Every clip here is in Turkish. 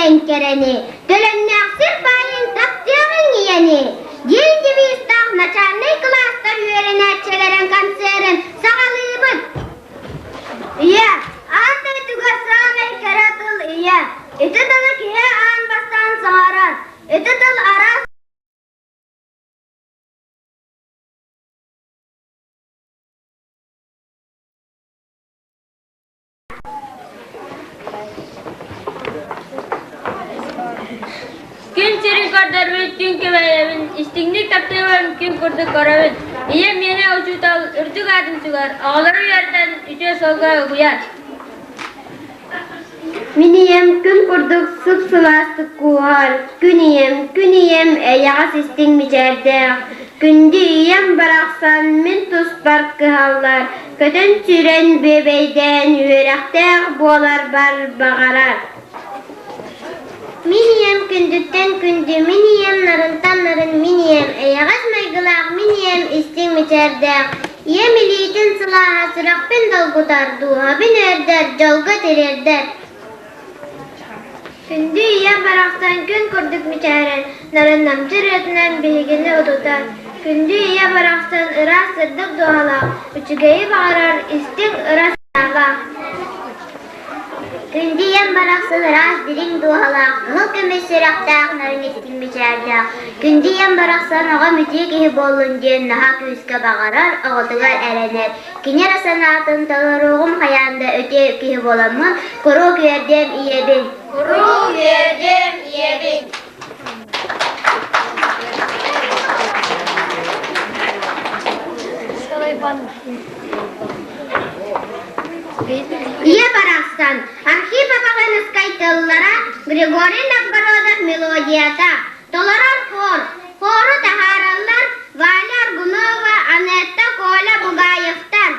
кэнсиэрени, төлөннәксир байын таптыгын ияни. Дендивистах начальнай класстар үйренәтчелерен кэнсиэрэн сагалыбыт. Ия, анда туга самай каратыл ия. Ити тылы кие ан бастан саңаран. Ити тыл арас Күн сирин көрдөрбүт, күн көбөйөбүн, истиңдик таптыгын күн курдук көрөбүн. Ие мени учутал үрдүк адым сугар, оголорун үйөрдөн үчө солга угуяр. Минием күн курдук сып-сыластык куар, күнием эягас истиң мичердег. Күнді ием барақсан мен туспар кыхаллар, көтөн сүрен бебейден үйрәктег болар бар бағарар. Минием күндүттен күнді, минием нарынтан нарын, минием эягас майгылақ, минием истиң мичердег. Ием илитин сылаға сырақпен долгутарду, абин өрдер, жолга терердер. Күнді ием барақсан күн курдук мичерен, нарын намчыр өтінен бейгіні удутар. Күнді ие барақсан ыра сырдық дуалақ, үчігейі бағарар истің ыра сағақ. Күнді ие барақсан ыра дирин дуалақ, ғыл көмесірақтақ нарын истің мечердақ. Күнді ие барақсан оға мүтек ехі болын ден наға күске бағарар, оғытығар әренер. Кенер асанатын таларуғым қаянда өте кехі боламын, құру көрдем иебін. Ие барақсан, архив апағын скайтыллара Григорий Новгородов мелодията. Толарар хору тахараллар Валя Аргунова, Анетта Коля Бугаевтар.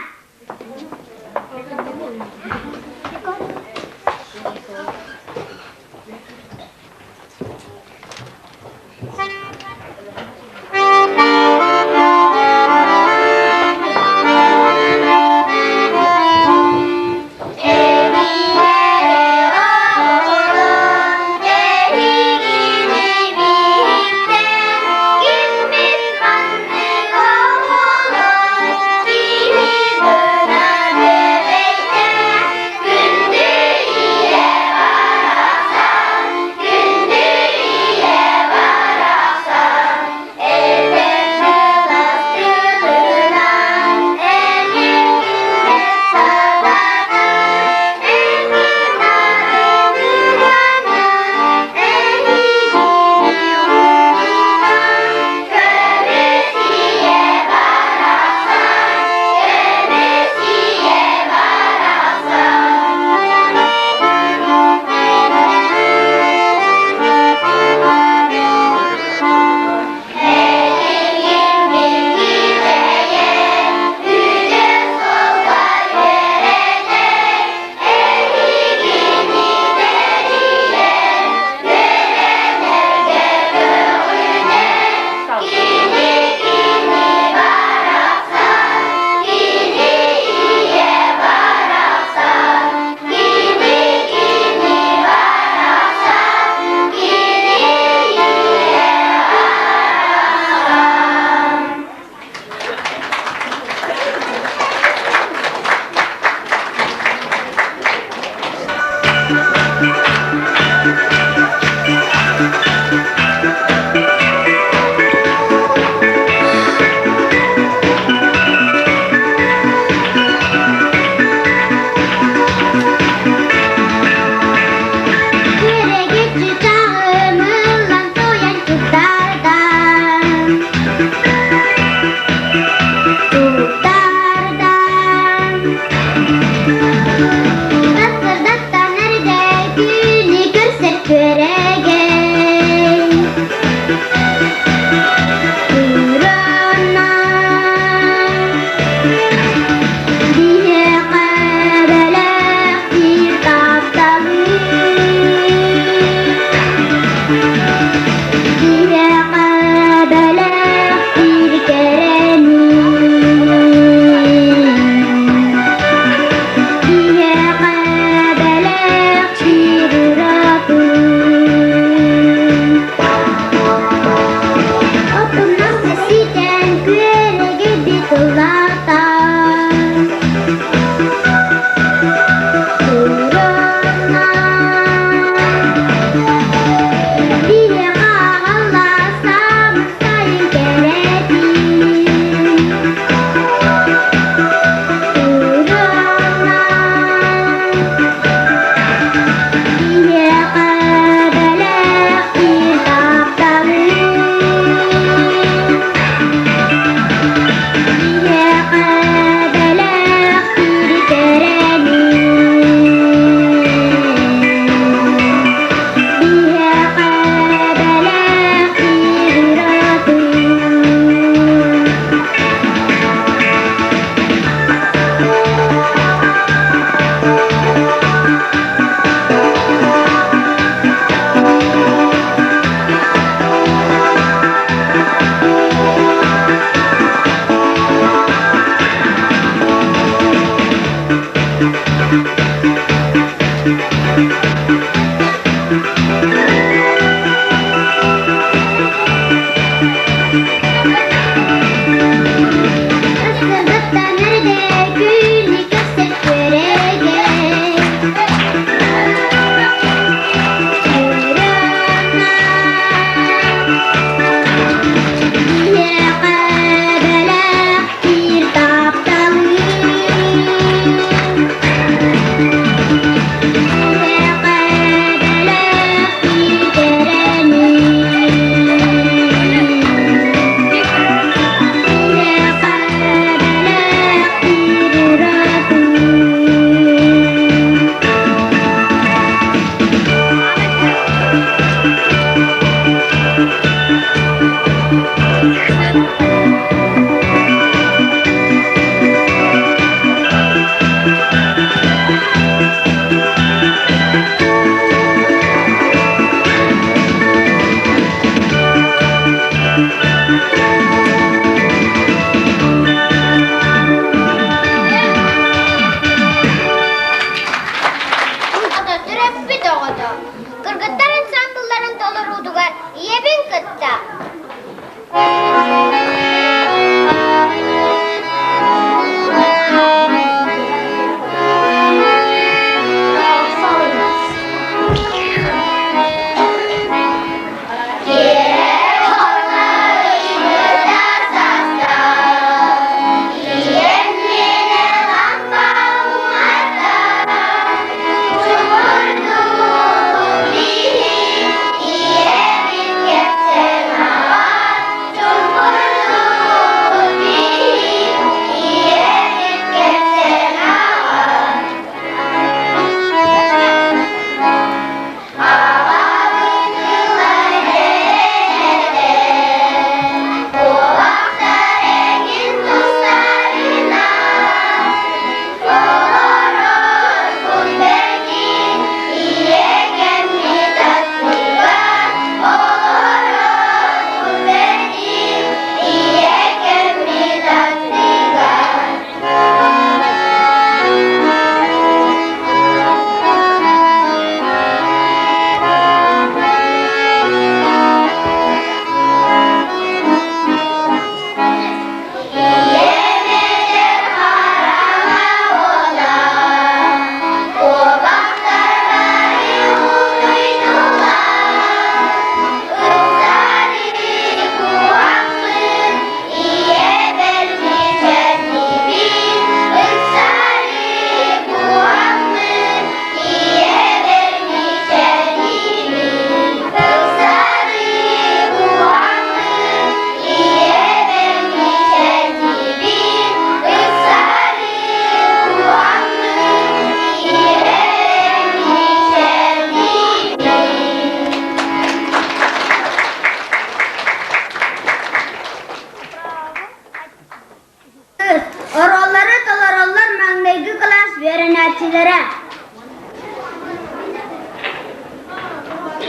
öğrencileri,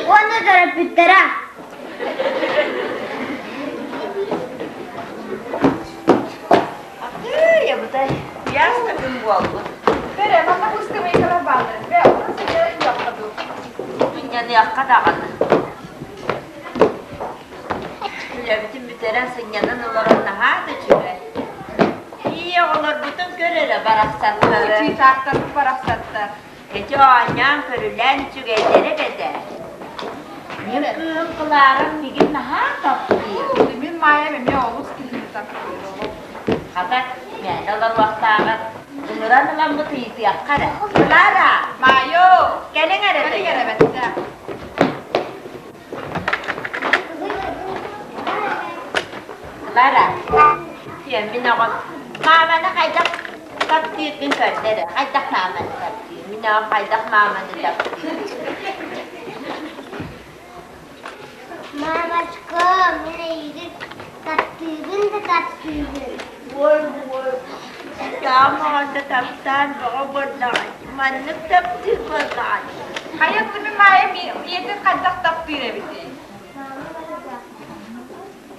onu terapistlere, ya bu da yaz takım bu oldu. Bere, mama gusto mo ikaw ba? Bere, ano sa iyo yung yakado? Dünyanı yakadağı. Şöyle bütün müteren sınyanın olarak daha da çöre. İyi olur bütün görele baraksatları. Çiğ-çaktar, baraksattar. Gece o annem körülen çügeylere bede. Yıkığım kılarım bir gün daha topluyor. Demin maya ve oğuz kilimi takıyor. Kadar yani olur vaktağı. Umuran olan bu teyzi yakara. Clara. Mayo! Gelin arada. Bere gere bette. Clara. Yemin ako. Mama na kaydak taptiyo yung pwede. Kaydak mama na taptiyo. Mina kaydak mama na taptiyo. Mamaçkom, yine yedik, tatlıydın da tatlıydın. Woy. Yama ka sa taptan. Baka borda ka. Manag taptiyo ba ka? Hayat demin maya yedi kadak takdir ebiti.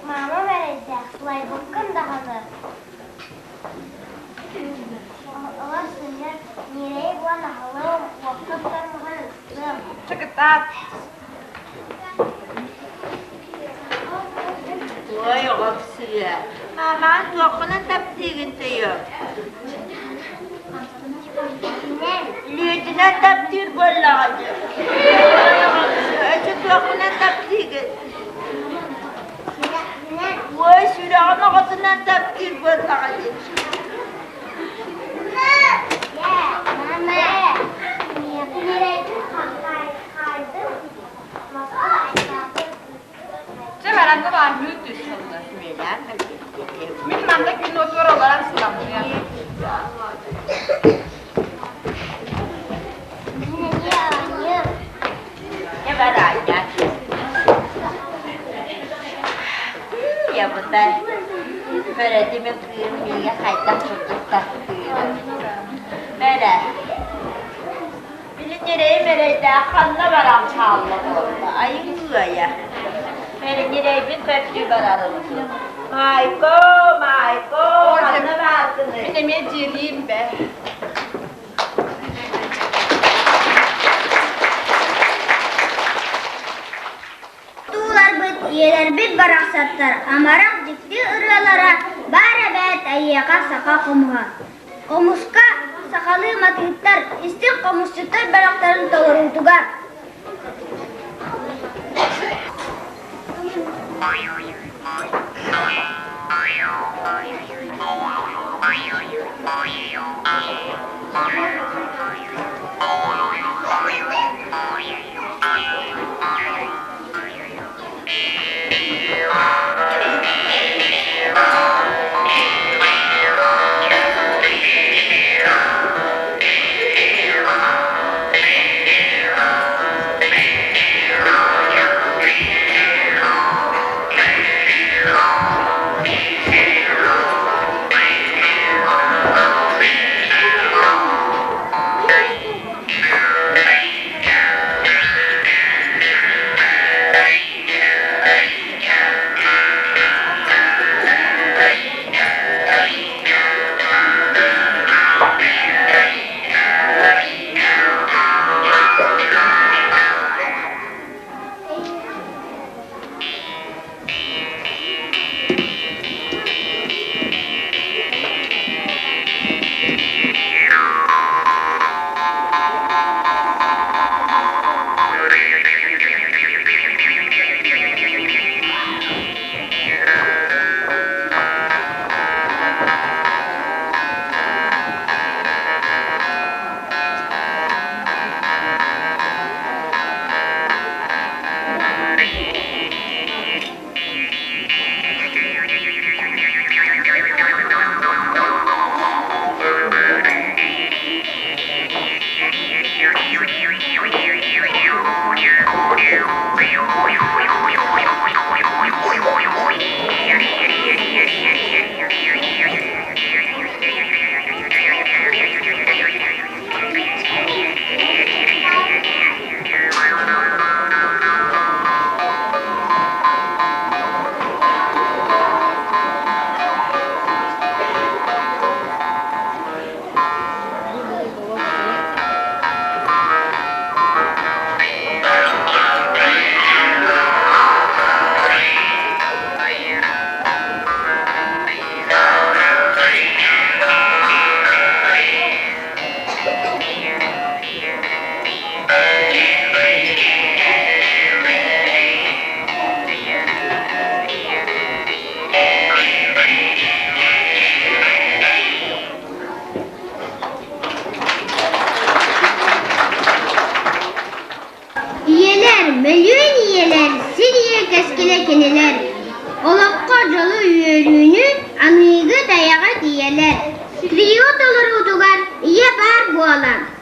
Mama verecek, vay bakın daha da. Allah sınır, nereye bana halı vakıflar mı? Çıkıtat. Oy oğapsıya. Aman tokunan taptığın diyor. Lütüne taptır bollağıcı. Öcü tokunan taptığın. Oy sürağına katından taptır bollağıcı. Severende var müdür sonunda. Bilmem de günün otur olarak sıramlıyor. Ne var ayda? Ya bu da Feredimin kıyımlıya kaydak tutup taktığım. Böyle. Bilin nereye vereyde kanla varam çallı oldu. Ayın ya. Böyle nereye bir köprü varalım. Mayko, kanla verdiniz. Bir de medceliyim be. Tuğlar bıt yeler bir baraksatlar. Amarak dikti ırgalara. Bara bet ayyaka saka kumuha. Komuska sakalı matihitler. İstik komusçutlar barakların toluru tugar. keneler. Olakka jalı üyelüğünü anıgı dayağı diyeler. Trio doları udugar iya bar bu alan.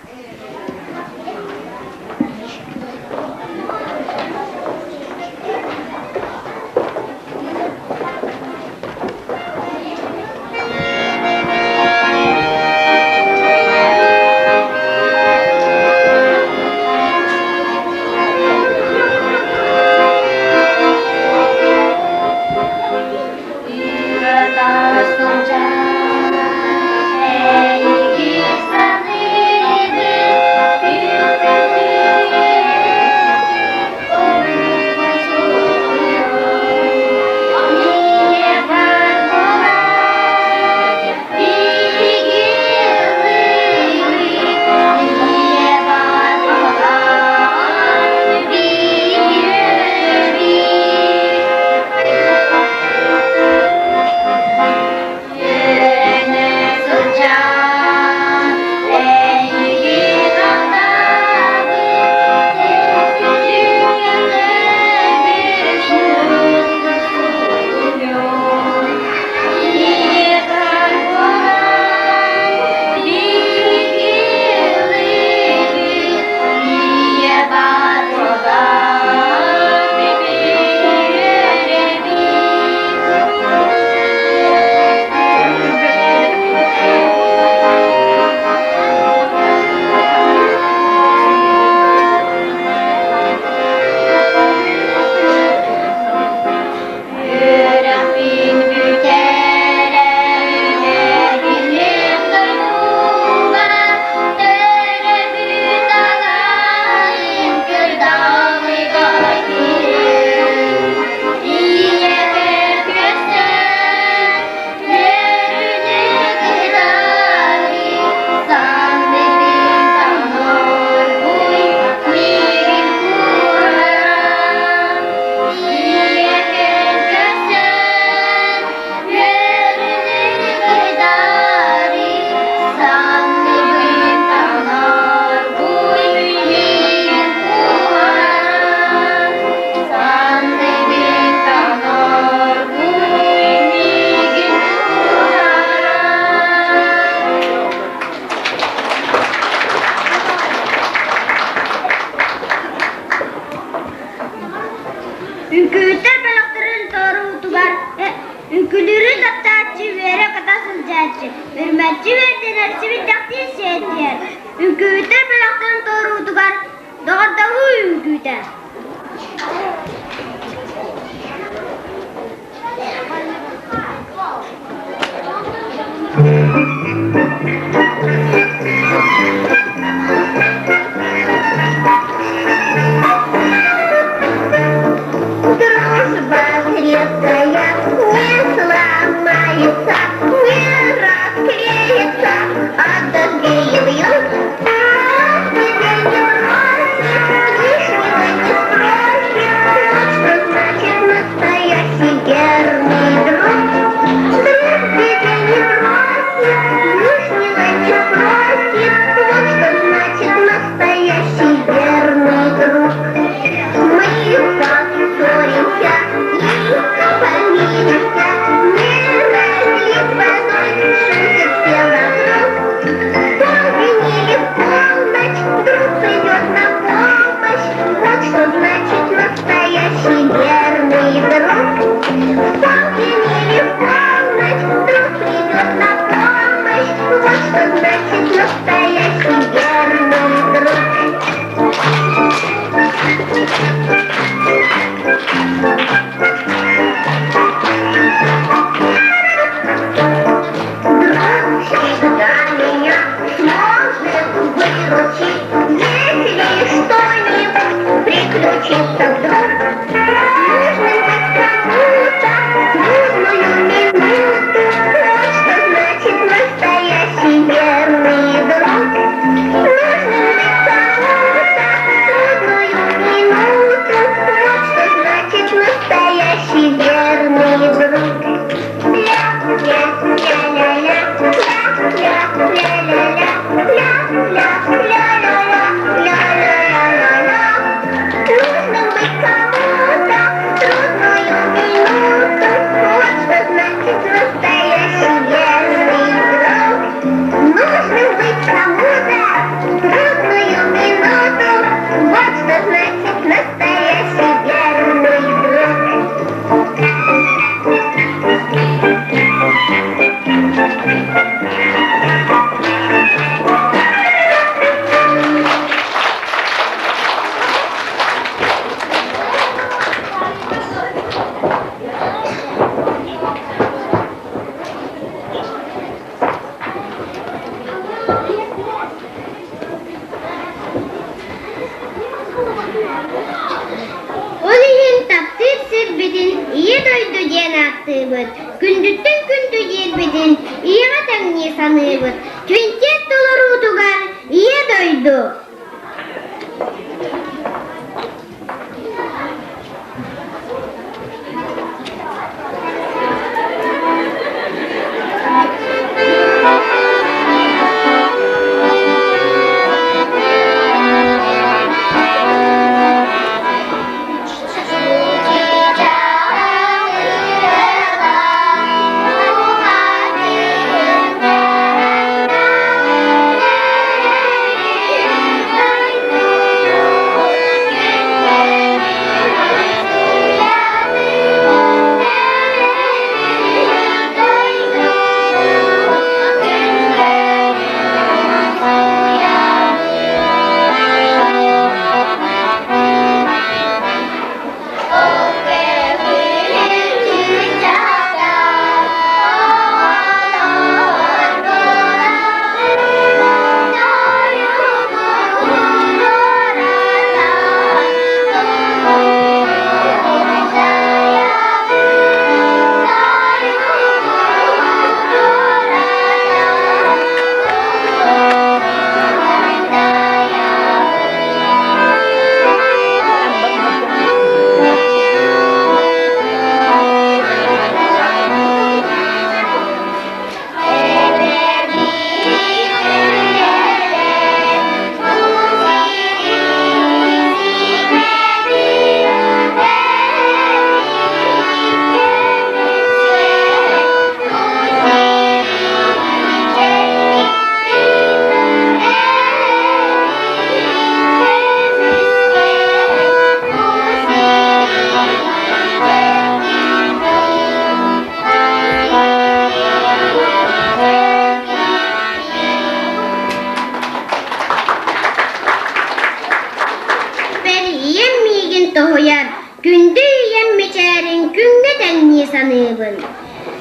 Hey, Ünküyüter balıkların doğru tugar. Ünkülürü taptaççı vere katasıl cahçı. Hürmetçi verdiler çivit taktiği seyirdiler. Ünküyüter balıkların doğru tugar. Doğru ünküyüter. Күндүттен күндү жербеден, иеға тәңне саныбыт. Квинтет доллару тугар, ие дойду. beri yemmigin tohuyar, gündü yemmeçerin günge tenni sanıbın.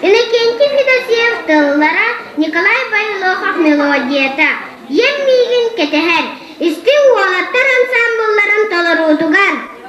Inekenti Fedosiyev tıllara Nikolay Baylohov melodiyata, yemmigin keteher, istin uolattar ansambulların tolarudugar.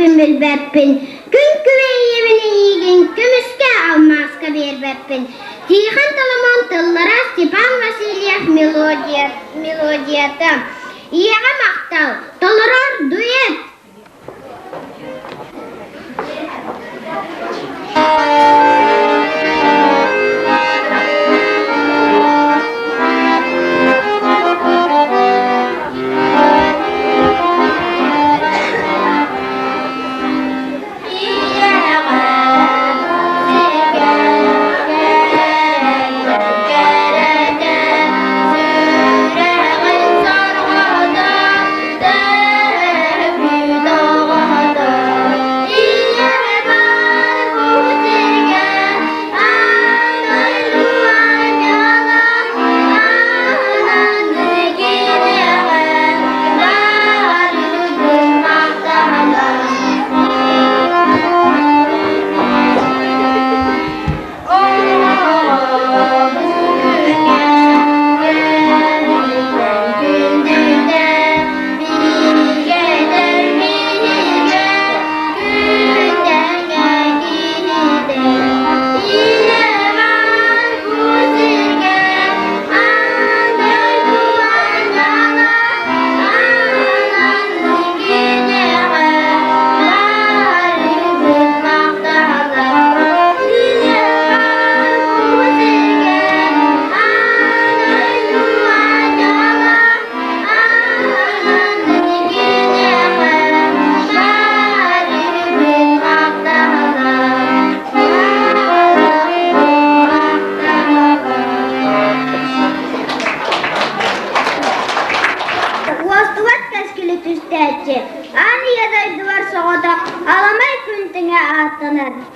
sebebin bilbeppin. Gün küveyyemini iyigin, kümüske almaska berbeppin. Tiyhan talamon tıllara Stepan Vasilyev melodiyatı. İyağa maktal, toloror duet.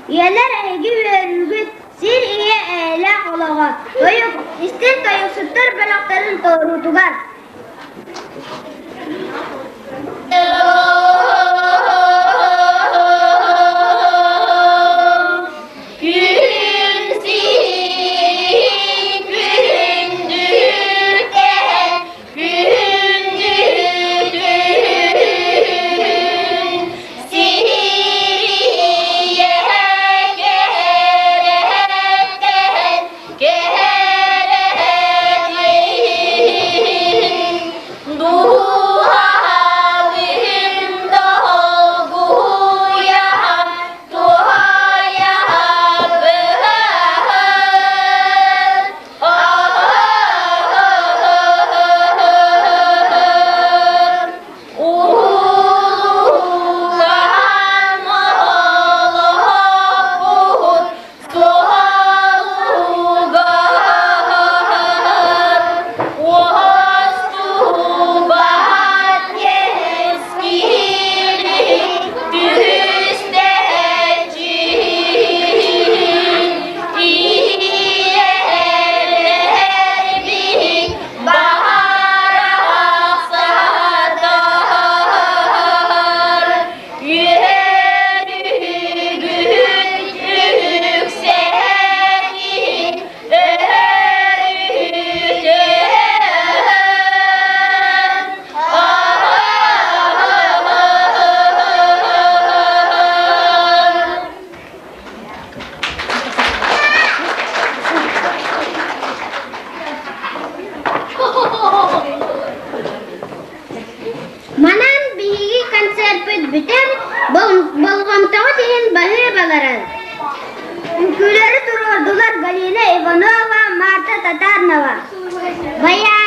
Yeler egi verülgüt, sir iye eyle olağa. Toyuk, istin toyuk süttür belakların doğrutugar. Balgamtağı diyen bahire balaran. Ülkeleri dururdular Galina Ivanova, Marta Tatarnova. Bayağı